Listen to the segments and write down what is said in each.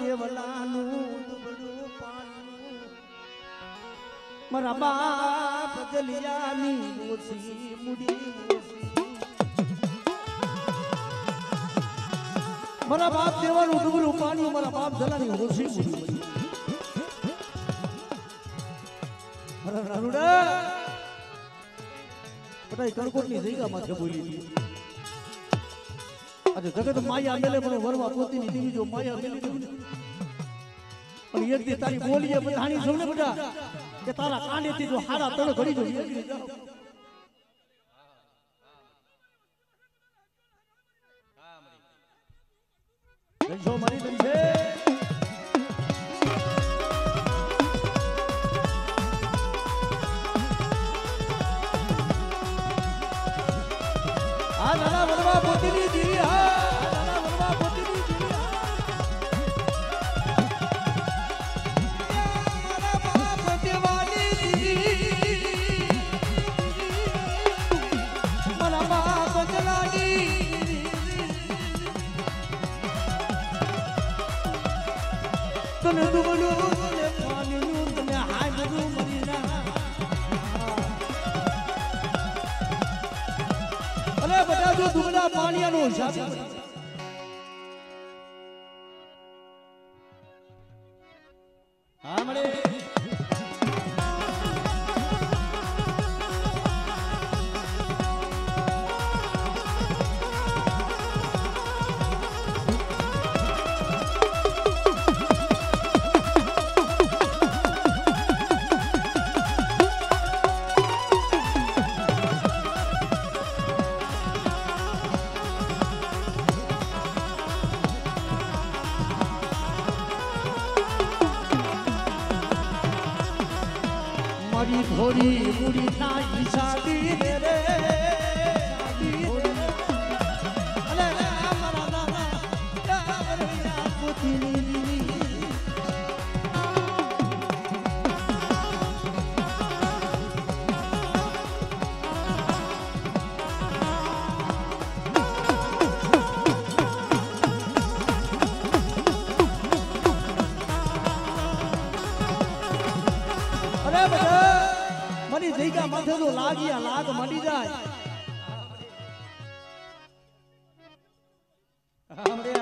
દેવલાનું દુબળું પાનું મારા બાપ દલિયાની ઓછી મુડી મારા બાપ દેવાનું દુબળું પાણી મારા બાપ દલાની ઓછી મુડી મારા રાનુડા બધા કણકોટની જગ્યામાં બોલી આજે જગત માયા મેલે પણ વરવા પોતીની દેવી જો માયા મેલી પણ એક દી તારી બોલીએ બધાની સૌને બધા કે તારા કાંડેથી જો હારા તળ ઘડી જો એકલી જાઓ જઈશો મારી બનશે આ નાના વરવા પોતીની દેવી હા તને દુબળું તને પાણીનું તને હાજરું મરીના અરે બધા જો દુબળા પાણીનો હિસાબ હા મળે મારી થોડી મૂડી ના હિસાબી રે રે અલે મારા દાદા ડાબરિયા પોતીની અરે બધા મરી જઈગા માથે તો લાગિયા લાગ મળી જાય हमरे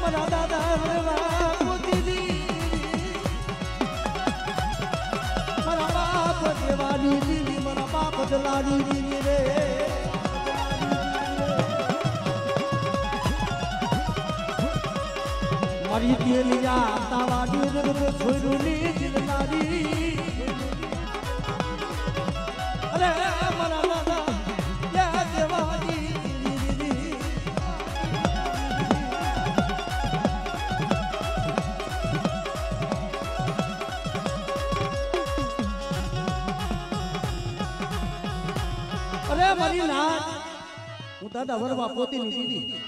મારા દાદા રવા પોતીની મારા બાપ દેવાની દીવી મારા બાપ દલાની દીવી રે મારી દિલિયા તાવાની રગ છોડુની દિલનારી અરે મારા દાદા યા દેવાની અરે મારી નાથ હું દાદા વરવા પોતીની દીદી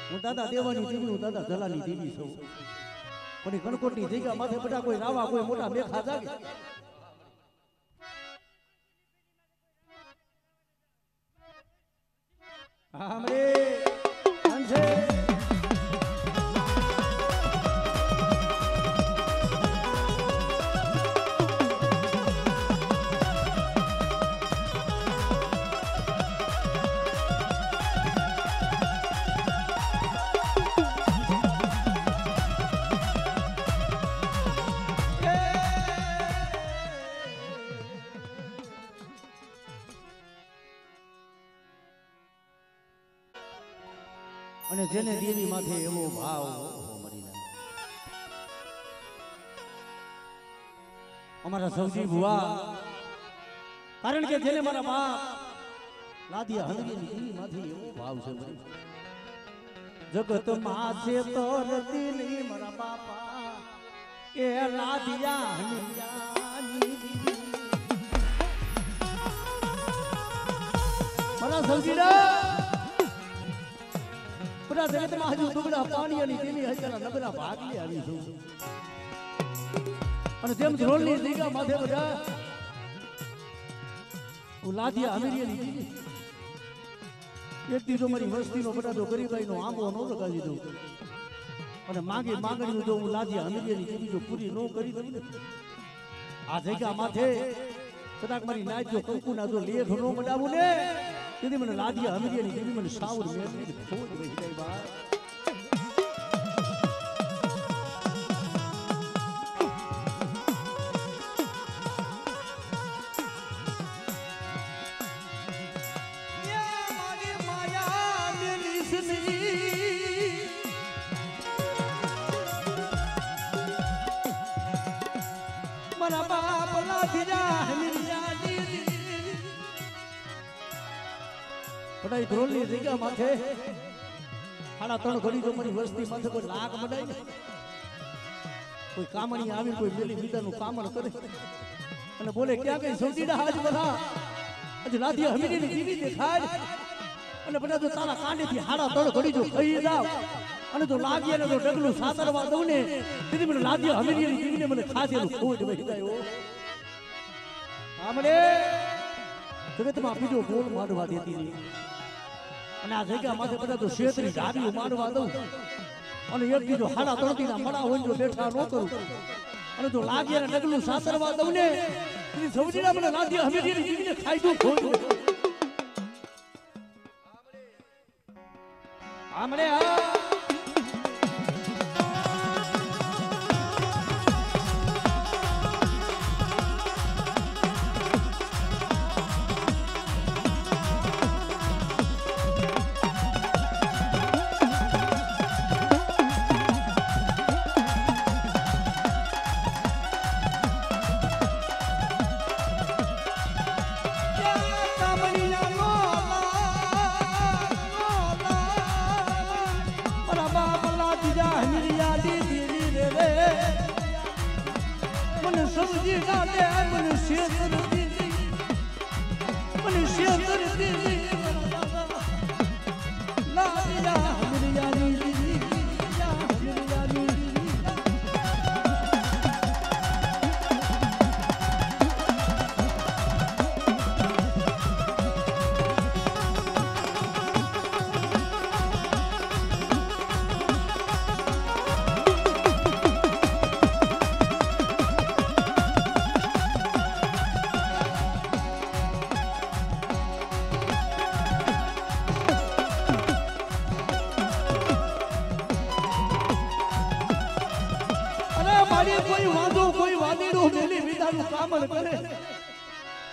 હું દાદા દેવાની દીદી હું દાદા દલાની દીદી છું પણ એ કણકોટની જગ્યા માથે બધા કોઈ રાવા કોઈ મોટા મેખા જાગે હા રે અંશે અને જેને દેવી માથે એવો ભાવ મરી જાય અમારા સૌજી ભુવા કારણ કે જેને મારા બાપ લાદિયા હંગીની દીવીમાંથી એવો ભાવ છે મારી જગત માં છે તો રતી નહીં મારા બાપા એ લાદિયા હંગિયાની મારા સૌજીડા બધા જગતમાં હજુ દુબળા પાણીની તેની હજારા નબળા ભાગલી આવી છું અને જેમ ધ્રોલની દીગા માથે બધા લાદિયા અમીરિયાની દીદી એક દીધો મારી વસ્તીનો બટાટો ગરીબાઈનો આંબો ન લગાવી દઉં અને માંગણીનું જો હું લાદિયા અમીરિયાની દીદી જો પૂરી ન કરી દઉં ને આ જગ્યા માથે કદાચ મારી નાચ જો કંકુના જો લેખ ન બનાવું ને તેથી મને લાદિયા અમીરિયાની દીદી મને સાવર મેળવી ખોટ રહી જાય બા બધાય ધ્રોલની જગ્યા માથે 3.5 ઘડી જો મારી વસ્તી માથે કોઈ લાગ મડાય ને કોઈ કામણી આવી કોઈ મેલી બીજાનું કામણ કરે અને બોલે ક્યાં કઈ સૌજીડા આજ બધા આજ લાદિયા હમીરીની દીવી દેખાય અને બધા જો તારા કાંડેથી 3.5 ઘડી જો ખાઈ જાવ અને જો લાગી અને જો ડગલું સાતરવા દઉં ને તેથી મને લાદિયા હમીરીની દીવીને મને ખાધેલું ખોટ વહી જાય આમડે જગતમાં બીજો બોલ માંડવા દેતી નહીં અને આ જગ્યા માથે બધા તો શેતરી ઢાબીઓ માંડવા દઉં અને એક બીજો 3.5 ના મડા હોય જો બેઠા ન કરું અને જો લાગી અને ડગલું સાતરવા દઉં ને તેથી સૌજીના મને લાદિયા હમીરીની દીવીને ખાઈ દઉં ખોટ આમડે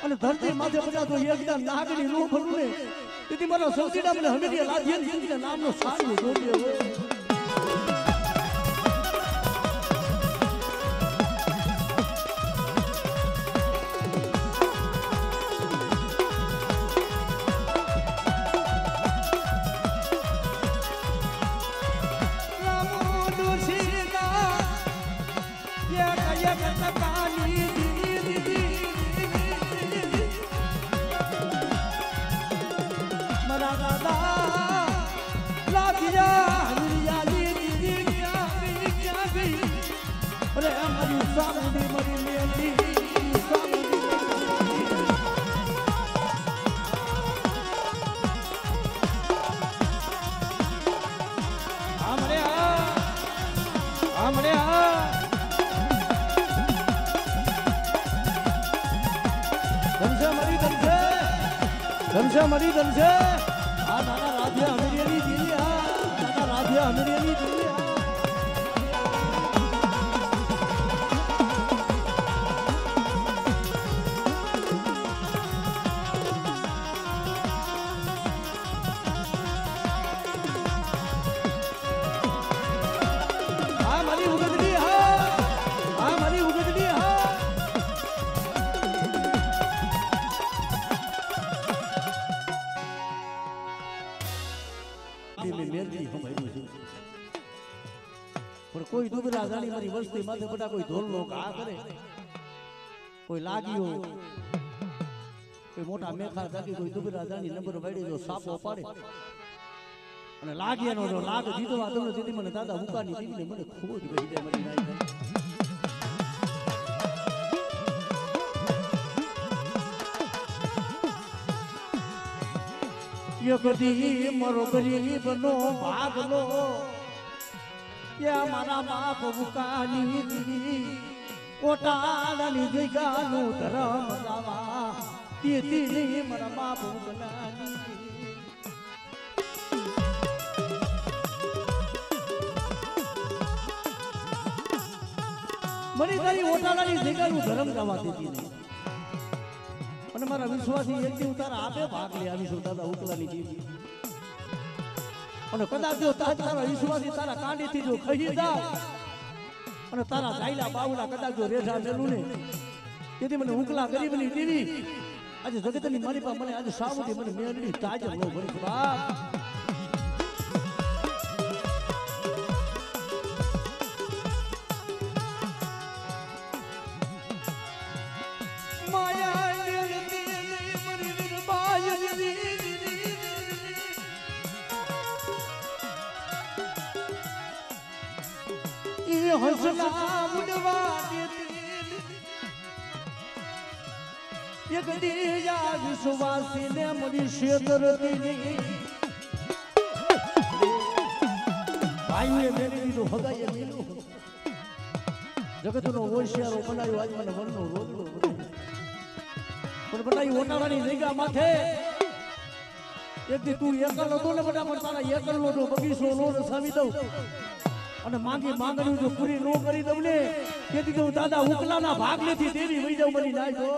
અને ધરતી માથે બધા તો એકદમ નાગની નો ભરું ને તેથી મારા સૌજીડા મને હમીરિયા લાદિયાની દીદીના નામનો સારું જોડે હોય મરી ગમશે આ નાના રાધ્યા અમીરિયાની દીદી નાના રાધ્યા અમીરિયાની દીદી આ મારી ઉગદડી હા પણ કોઈ દુબરા જાણી મારી વસ્તી માથે બધા કોઈ ઢોલ નો ઘા કરે, કોઈ લાગીઓ, કોઈ મોટા મેખા જાગી, કોઈ દુબરા જાણી નંબર વાળી જો સાપો પાડે અને લાગ્યાનો જો લાગ દીધો આ તમને દીધી મને દાદા મુકાની દીધી મને ખૂબ જ ગઈ જાય મરી નાઈ યો કદી મરો ગરીબનો ભાગલો યા મારા બાપ મુકાની દીધી ઓટાળાની જગ્યાનું ધરમ લાવા તેથી મારા બાપ મુકાની મને તારી ઓટાળાની જગ્યાનું ધરમ ગાવા દેતી નહીં અને મારા વિશ્વાસી એક દી તારા આપે ભાગ લઈ આવીશું દાદા ઉકલાની જીવી અને કદાચ જો તારા વિશ્વાસી તારા કાંડીથી જો ખહી જા અને તારા જાયલા બાવડા કદાચ જો રેઠા મેલું ને તેથી મને ઉકલા ગરીબની દેવી આજે જગતની મારી પાસે મને આજે સાવધી મને મેળવી તાજર નો ભરી બાપ હસલા ઉડવા દેતી એક દીયા વિશ્વાસી ને મળી શેતરતી ભાઈએ મેરી દીધું હગાઈએ મેલું જગતનો હોશિયારો બનાવ્યો આજ મને વનનો રોગડો પણ બનાવી ઓટાળાની જગ્યા માથે એક દી તું એકલ હતો ને બધા પણ તારા એકલનો જો બગીચો નો રસાવી દઉં અને માંગણી જો પૂરી નો કરી દઉં ને તેથી કે હું દાદા ઉકલાના ભાગ લેથી દેવી વઈ જાઉં મરી નાય તો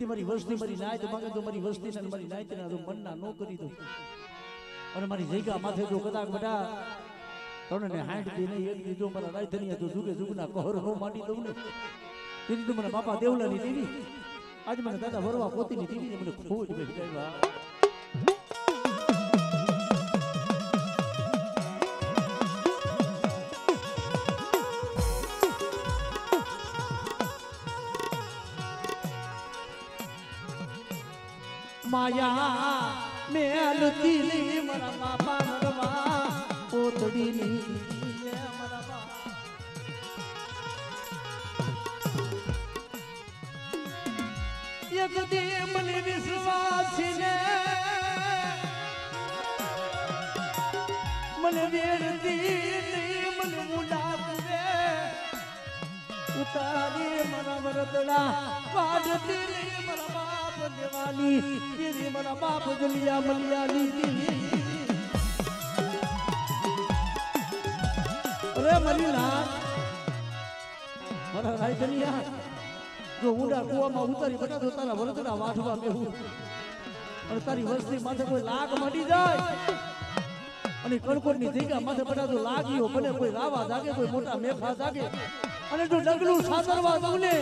મારી વસ્તી મારી નાય તો માંગે તો મારી વસ્તી ને મારી નાય તેના જો મનના નો કરી દઉં અને મારી જગ્યા માથે જો કદાચ બધા તને હાંડ દી નહીં એક દીધો મારા રાયધનિયા તો જુગે જુગના કહર નો માંડી દઉં ને તેથી તો મને બાપા દેવલાની દેવી આજ મને દાદા વરવા પોતીની દેવી મને ખૂબ જ બેસી જાય માયા મેલતી ની મારા બાપા મરવા પોતડી ની મારા બાપા એક દી મને વિશ્વાસી ને મને વેરતી ની મને મુડાવે ઉતારી મારા વરતડા વાડતી ની મારા દેવાની તેરી મારા બાપ જલિયા મલિયાની અરે મરી ના મારા રાયધનિયા જો ઊંડા કુવામાં ઉતારી બટા તો તારા વરદના વાઠવા બેહું અને તારી વસ્તી માથે કોઈ લાગ મળી જાય અને કણકોટની જગ્યા માથે બટા તો લાગ્યો બને કોઈ રાવા જાગે કોઈ મોટા મેખા જાગે અને જો ડગલું સાસરવા દઉં ને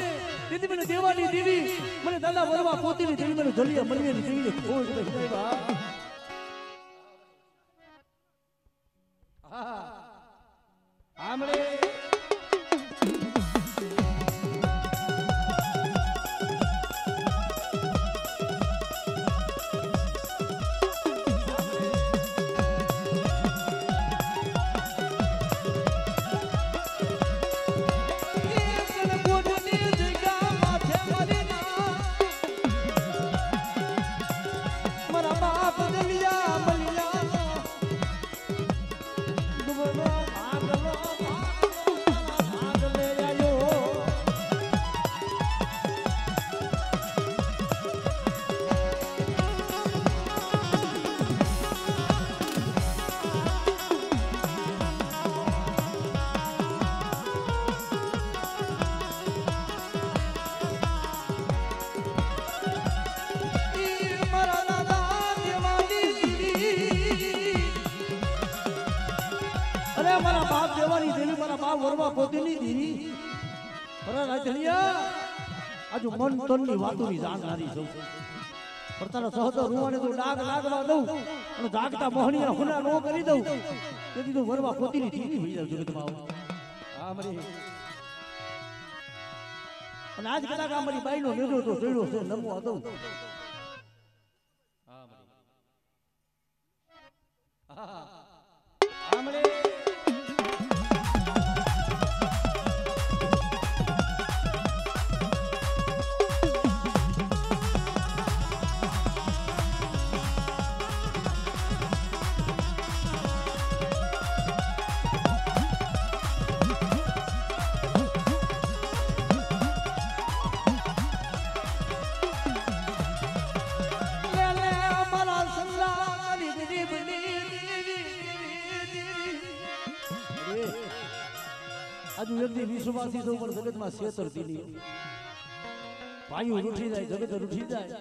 તેથી મને દેવાની દેવી મને દાદા વરવા પોતીની દેવી મને જલિયા મલિયાની દેવીને ખોજ બેસી જાય હા આમળે જરા રાજલિયા આજુ મન તનની વાતોની જાણનારી છું પણ તારા સહતો રૂવાને તો ડાગ લાગવા દઉં અને જાગતા મોહણીયા હુના નો કરી દઉં તેથી તું વરવા પોતીની ટીવી હોઈ જાવ જગતમાં હા મરી અને આજ કદાચ આ મારી બાઈનો નેડો તો જોડ્યો છે નમવા દઉં હા મરી હા મરી આજુ વ્યક્તિ વિશ્વાસી સૌ પણ જગતમાં છેતરતી નહીં ભાઈઓ રૂઠી જાય જગત રૂઠી જાય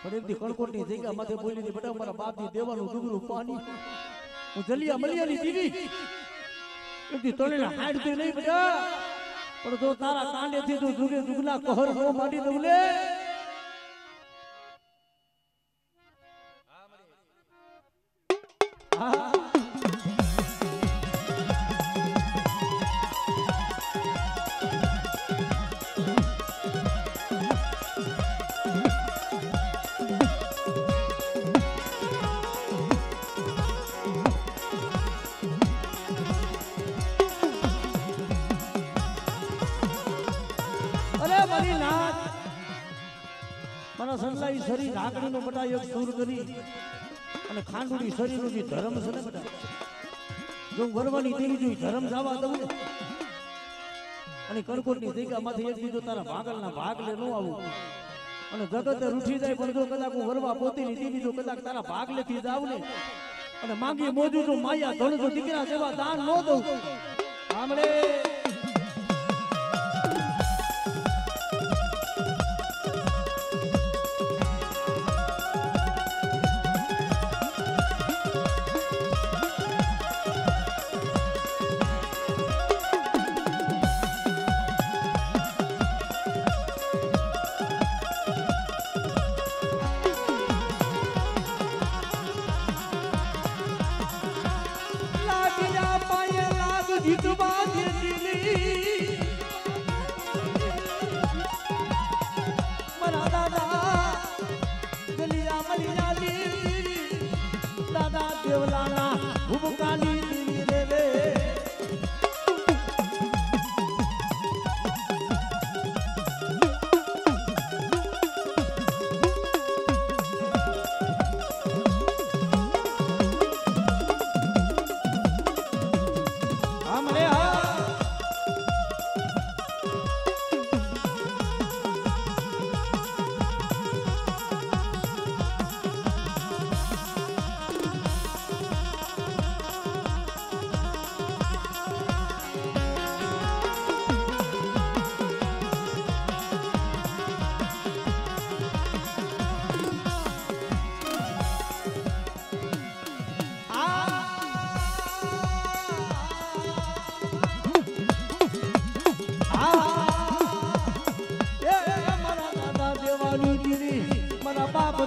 પણ એકદી કણકોટની જગ્યા માથે બોલી દે બેટા મારા બાપની દેવાનું ડુંગરું પાણી હું જલિયા મલિયાની દીદી એકદી તળેલા હાડતી નહીં બેટા પણ જો તારા કાંડેથી તું જુગે જુગના કહર હો માંડી દઉં લે હા મારા સંલાઈ શરીર ઢાકણીનો બટા એક સૂર કરી અને ખાંડુડી શરીરનો જે ધર્મ છે ને બટા જો વરવાની દેવી જોઈ ધર્મ જવા દઉં ને અને કણકોટની જગ્યામાંથી એક બીજો તારા ભાગલના ભાગ લે નો આવું અને જગતે રૂઠી જાય પણ જો કદાચ હું વરવા પોતીની દેવી જો કદાચ તારા ભાગ લેતી જાવ ને અને માંગી મોજું જો માયા ધણ જો દીકરા જેવા દાન ન દઉં સાંભળે દાદા દેવલાના ભૂમકાની દીવી દેવે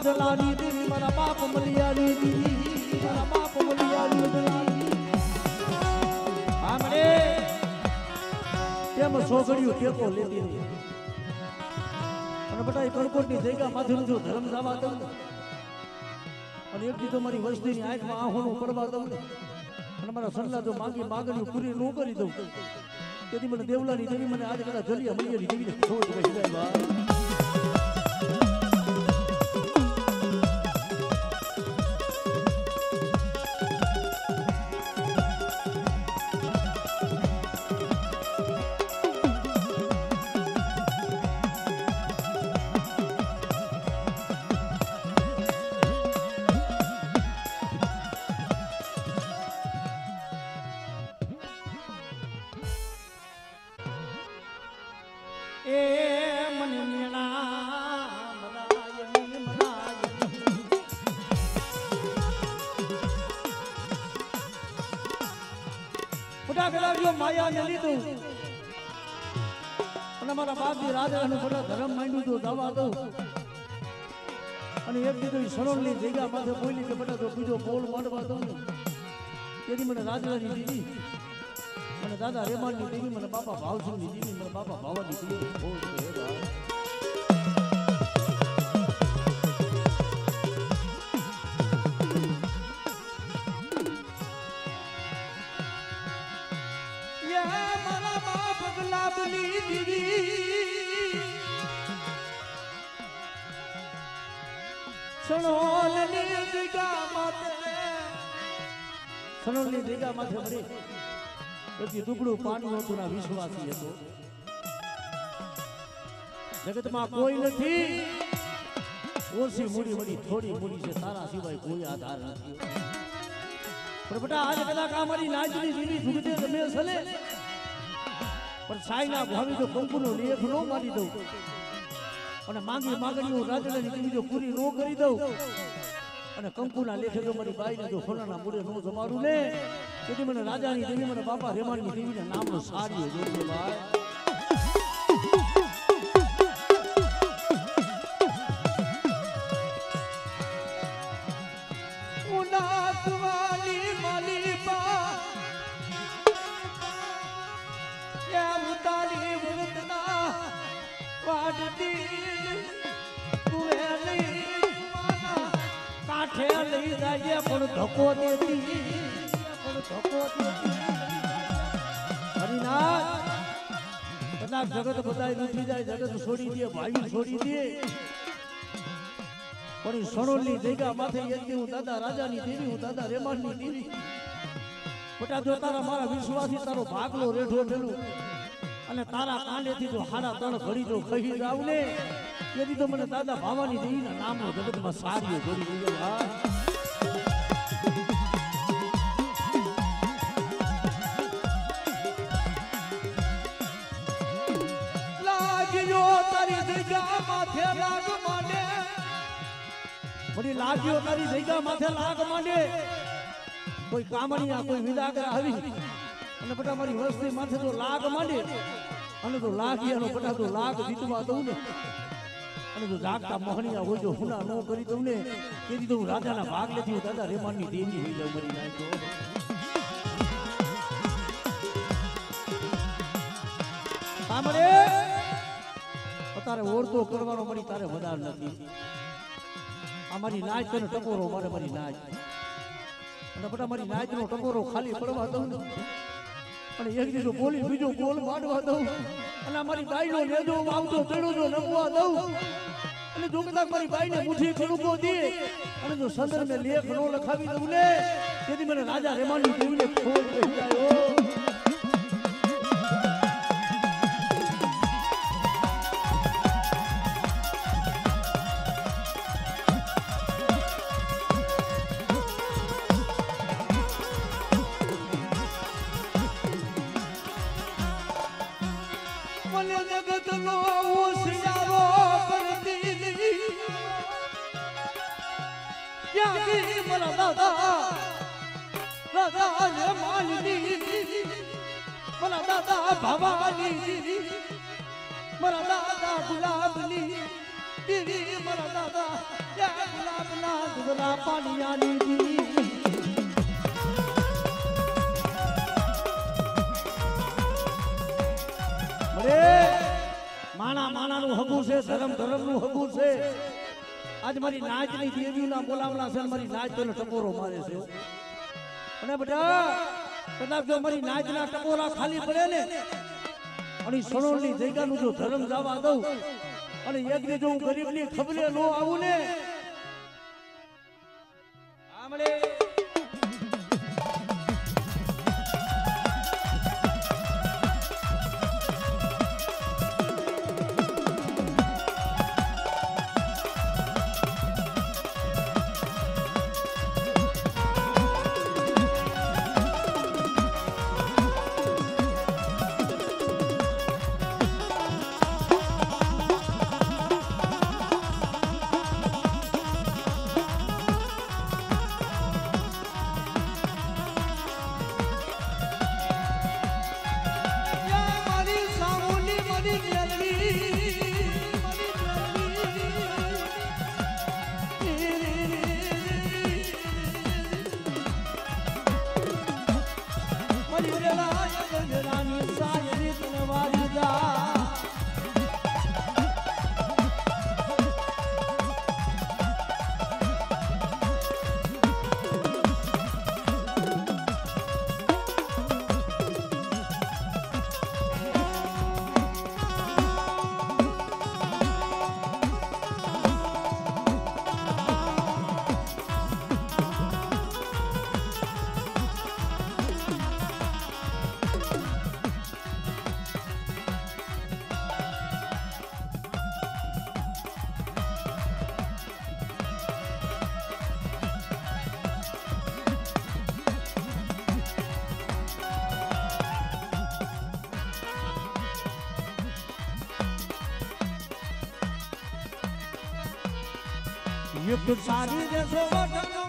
જલાની દેવી મારા બાપ મલિયાની દેવી મારા બાપ મલિયાની દેવી આમરે તેમ સોગડિયું ટેકો લેતી હતી અને બટા એ કણકોટની જગ્યા માથે જો ધર્મ જવા દઉં અને એક દી તો મારી વસ્તીની આંખમાં આહોનું પડવા દઉં અને મારા સલ્લા જો માગણી પૂરી ન કરી દઉં તેથી મને દેવલાની દેવી મને આજે કદાચ જલિયા મલિયાની દેવીને ખોટ કહી જાય માયા ને લીધું અને મારા બાપજી રાજાનું બધા ધર્મ માંડ્યું તો દવા દઉં અને એક દીધું સરોલની જગ્યા માથે બોલી કે બેટા તો બીજો બોલ માંડવા દઉં ને તેથી મને રાજરાની દીદી મને દાદા રેમાનની દીદી મને બાપા ભાવસિંહની દીદી મને બાપા ભાવાની દીદી બોલ કે સણોલની જગ્યા માથે મળી પછી દુબળું પાનું હતું ના વિશ્વાસી હતો જગતમાં કોઈ નથી ઓછી મૂડી મળી થોડી મૂડી છે તારા સિવાય કોઈ આધાર નથી પણ બેટા આજ કદાચ અમારી નાચની દીવી ધૂગતે તમે સલે પણ સાઈના ભાવી જો કંકુનો લેખ નો મારી દઉં અને માંગણીઓ રાજડાની દીવી જો પૂરી નો કરી દઉં અને કંકુના લેખે જો મારી બાઈને જો સોનાના મૂળે નો જમાડું ને તેથી મને રાજાની દેવી મને બાપા રેમાનની દેવીના નામનો સારી જોડે ભાઈ પણ ધક્કો દેતી હરિનાથ કદાચ જગત બધા રૂઠી જાય જગત છોડી દે ભાઈ છોડી દે પણ સણોલની જગ્યા માથે હું દાદા રાજાની દેવી હું દાદા રેમાનની દેવી બેટા જો તારા મારા વિશ્વાસી તારો ભાગલો રેઠો થયેલું અને તારા કાંડેથી જો હાડા ત્રણ ઘડી જો કહી જાવ ને તેથી તો મને દાદા ભાવાની દેવીના નામનો જગતમાં સારી જોડી દીધો ભાઈ લાગ્યો તારી જગ્યા માથે લાગ માંડે કોઈ કામણિયા કોઈ વિદાગરા આવી અને બેટા મારી વસ્તી માથે તો લાગ માંડે અને તો લાગિયાનો બેટા તો લાગ જીતવા દઉં ને અને તો જાગતા મોહણિયા હોય જો હુના નો કરી દઉં ને તેથી તો હું રાજાના ભાગ લેતી દાદા રેમાનની દેવી હોઈ જાઉં મરી નાખ્યો સાંભળે તારે ઓળતો કરવાનો મળી તારે વધાર નથી અમારી નાચ તને ટકોરો મારે મારી નાચ અને બેટા મારી નાચ નો ટકોરો ખાલી પડવા દઉં અને એક દીધો બોલી બીજો બોલ માંડવા દઉં અને અમારી બાઈ નો નેજો આવતો ચડો જો નમવા દઉં અને જો કદાચ મારી બાઈ ને મુઠ્ઠી ખડુકો દે અને જો સંદર મેં લેખ નો લખાવી દઉં ને તેથી મને રાજા રેમાનની દેવીને ખોટ થઈ જાય ભવાની મારા દાદા ગુલાબની દીવી મારા દાદા ગુલાબના દુધના પાણીયાની દીવી માણા માણાનું હગું છે ધર્મ ધર્મનું હગું છે આજ મારી નાચની દેવીના બોલામણા છે મારી નાચ તને ટકોરો મારે છે અને બેટા કદાચ જો મારી નાચના ટકોરા ખાલી પડે ને અને સણોલની જગ્યાનું જો ધર્મ જવા દઉં અને યજ્ઞ જો હું ગરીબની ખબરે નો આવું ને આમળે યુક્ત સારી દેશો વટનો